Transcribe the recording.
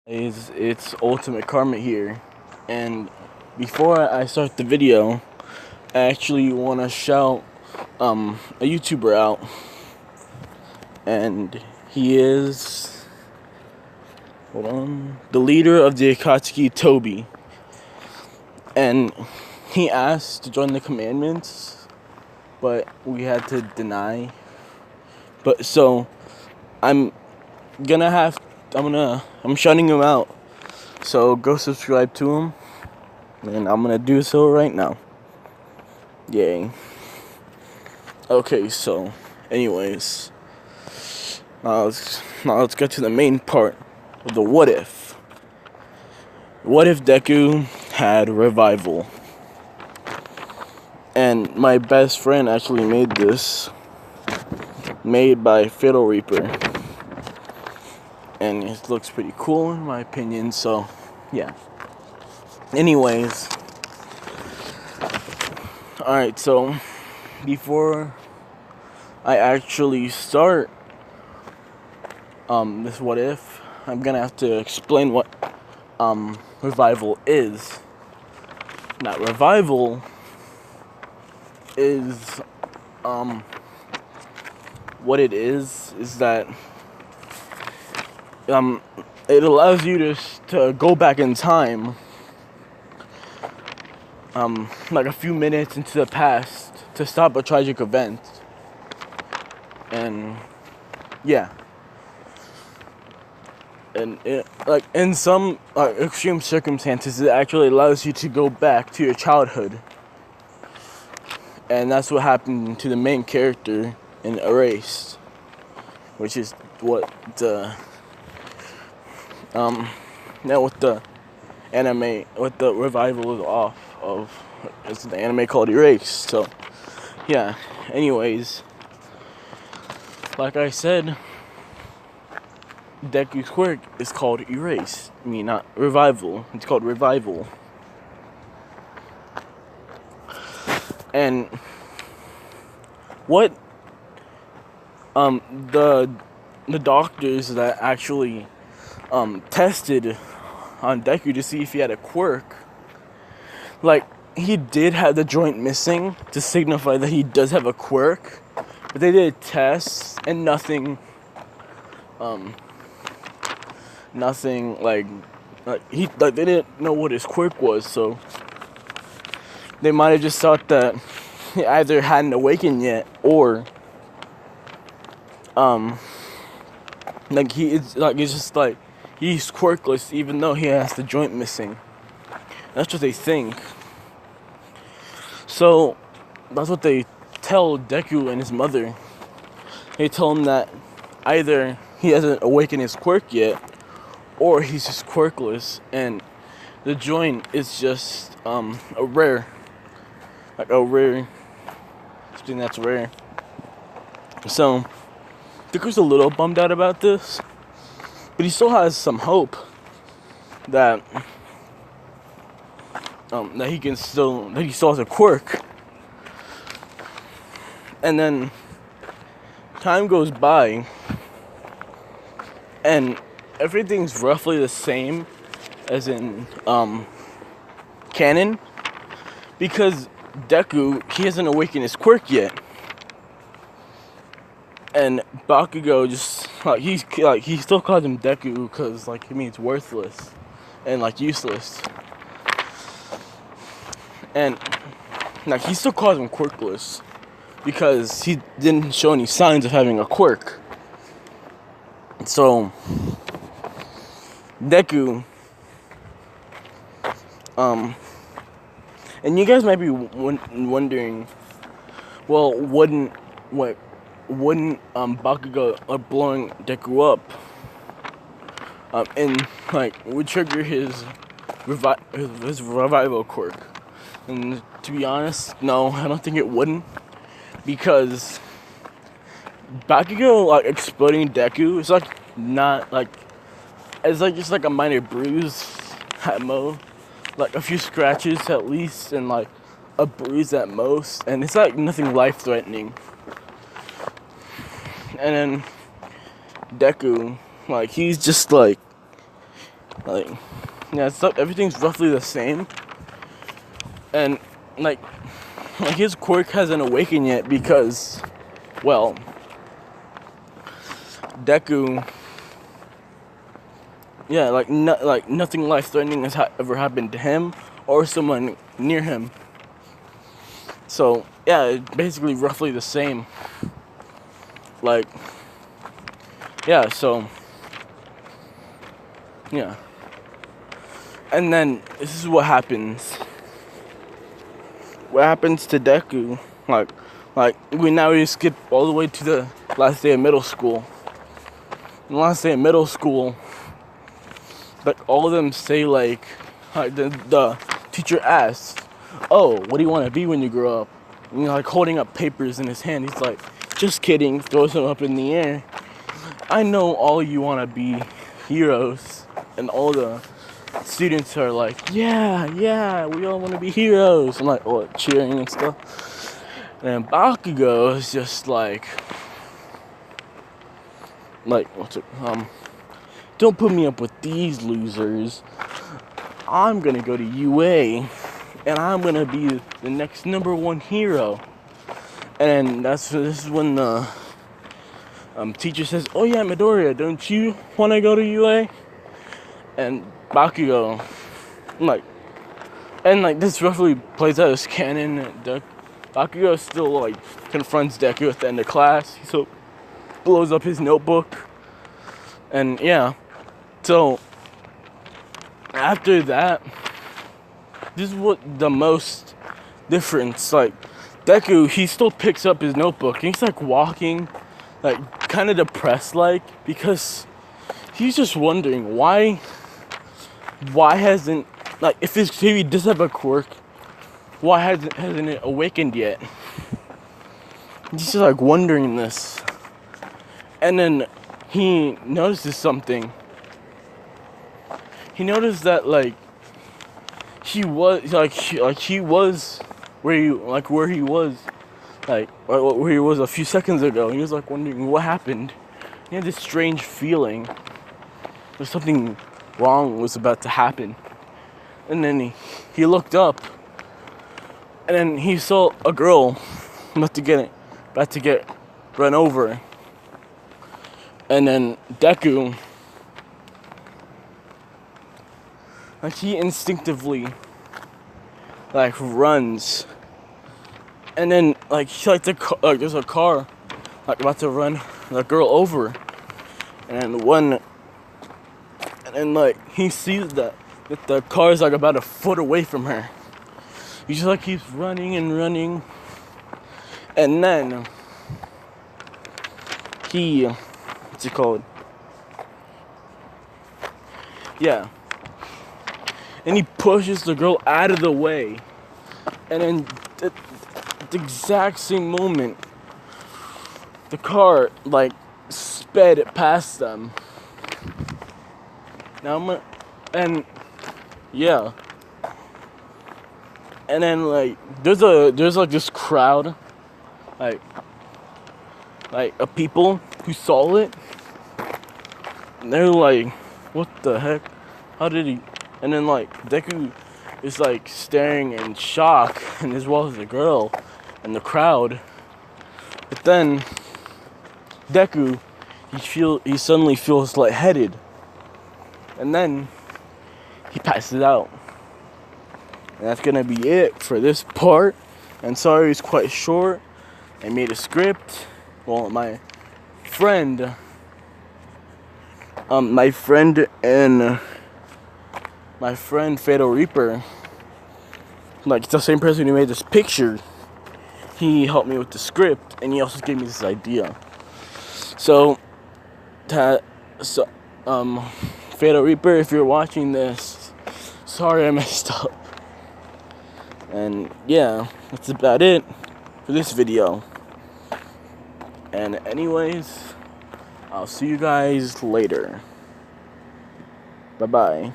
It's Ultimate Karma here, and before I start the video, I actually want to shout a YouTuber out, and he is the leader of the Akatsuki, Toby, and he asked to join the commandments, but we had to deny. But so I'm shutting him out. So go subscribe to him, and I'm gonna do so right now. Yay. Okay, so anyways, let's get to the main part of the what if. What if Deku had revival? And my best friend actually made this, made by Fatal Reaper, and it looks pretty cool in my opinion. So yeah. Anyways, alright, so before I actually start this what if, I'm gonna have to explain what revival is. Now, revival is what it is that it allows you to go back in time, like a few minutes into the past, to stop a tragic event. And yeah, and like in some extreme circumstances, it actually allows you to go back to your childhood. And that's what happened to the main character in Erased, which is what the now with the anime, what the revival is off of. It's the anime called Erased. So yeah, anyways, like I said, Deku's quirk is called Erased. I mean, not revival. It's called revival. And what the doctors that actually tested on Deku to see if he had a quirk, like, he did have the joint missing to signify that he does have a quirk, but they did tests and nothing they didn't know what his quirk was, so they might have just thought that he either hadn't awakened yet, or it's just like he's quirkless even though he has the joint missing. That's what they think. So that's what they tell Deku and his mother. They tell him that either he hasn't awakened his quirk yet, or he's just quirkless, and the joint is just a rare something that's rare. So Deku's a little bummed out about this, but he still has some hope that he still has a quirk. And then time goes by, and everything's roughly the same as in canon, because Deku, he hasn't awakened his quirk yet, and Bakugo just he still calls him Deku because he means worthless and useless, and he still calls him quirkless because he didn't show any signs of having a quirk. So Deku, and you guys might be wondering, well, wouldn't Bakugo blowing Deku up and would trigger his revival quirk? And to be honest, no, I don't think it wouldn't, because Bakugo exploding Deku is not it's just a minor bruise at most, a few scratches at least, and a bruise at most, and it's nothing life-threatening. And then Deku, he's just Like, yeah, stuff. Everything's roughly the same, and like his quirk hasn't awakened yet because, well, Deku. Yeah, like nothing life-threatening has ever happened to him or someone near him. So yeah, it's basically roughly the same. Like, yeah, so yeah. And then this is what happens. What happens to Deku? Like we skip all the way to the last day of middle school. The last day of middle school, like all of them say like the teacher asks, "Oh, what do you want to be when you grow up?" And like holding up papers in his hand, he's like, "Just kidding," throws them up in the air. I know all you want to be heroes, and all the students are like, yeah, we all want to be heroes, and like, oh, cheering and stuff. And then Bakugo is just like, what's it, don't put me up with these losers. I'm gonna go to UA, and I'm gonna be the next #1 hero. And this is when the teacher says, "Oh yeah, Midoriya, don't you want to go to UA?" And Bakugo, this roughly plays out as canon. Bakugo still like confronts Deku at the end of class. He so blows up his notebook, and yeah. So after that, this is what the most difference. Like Deku, he still picks up his notebook and he's like walking, like kind of depressed, like because he's just wondering why hasn't, like, if he does have a quirk, why hasn't it awakened yet? He's just like wondering this, and then he notices something. He noticed that he was where he was a few seconds ago. He was like wondering what happened. He had this strange feeling there's something wrong was about to happen. And then he looked up, and then he saw a girl about to get run over. And then Deku, like, he instinctively runs, and then there's a car about to run the girl over, and he sees that the car is about a foot away from her. He just keeps running and running, and then what's it called? Yeah. And he pushes the girl out of the way. And then at the exact same moment, the car sped past them. And yeah. And then there's this crowd of people who saw it. And they're like, what the heck? How did he? And then Deku is staring in shock, and as well as the girl and the crowd. But then Deku, he suddenly feels lightheaded, and then he passes out. And that's gonna be it for this part. And sorry it's quite short. I made a script. Well, my friend Fatal Reaper, it's the same person who made this picture. He helped me with the script, and he also gave me this idea. So Fatal Reaper, if you're watching this, sorry I messed up. And yeah, that's about it for this video. And anyways, I'll see you guys later. Bye-bye.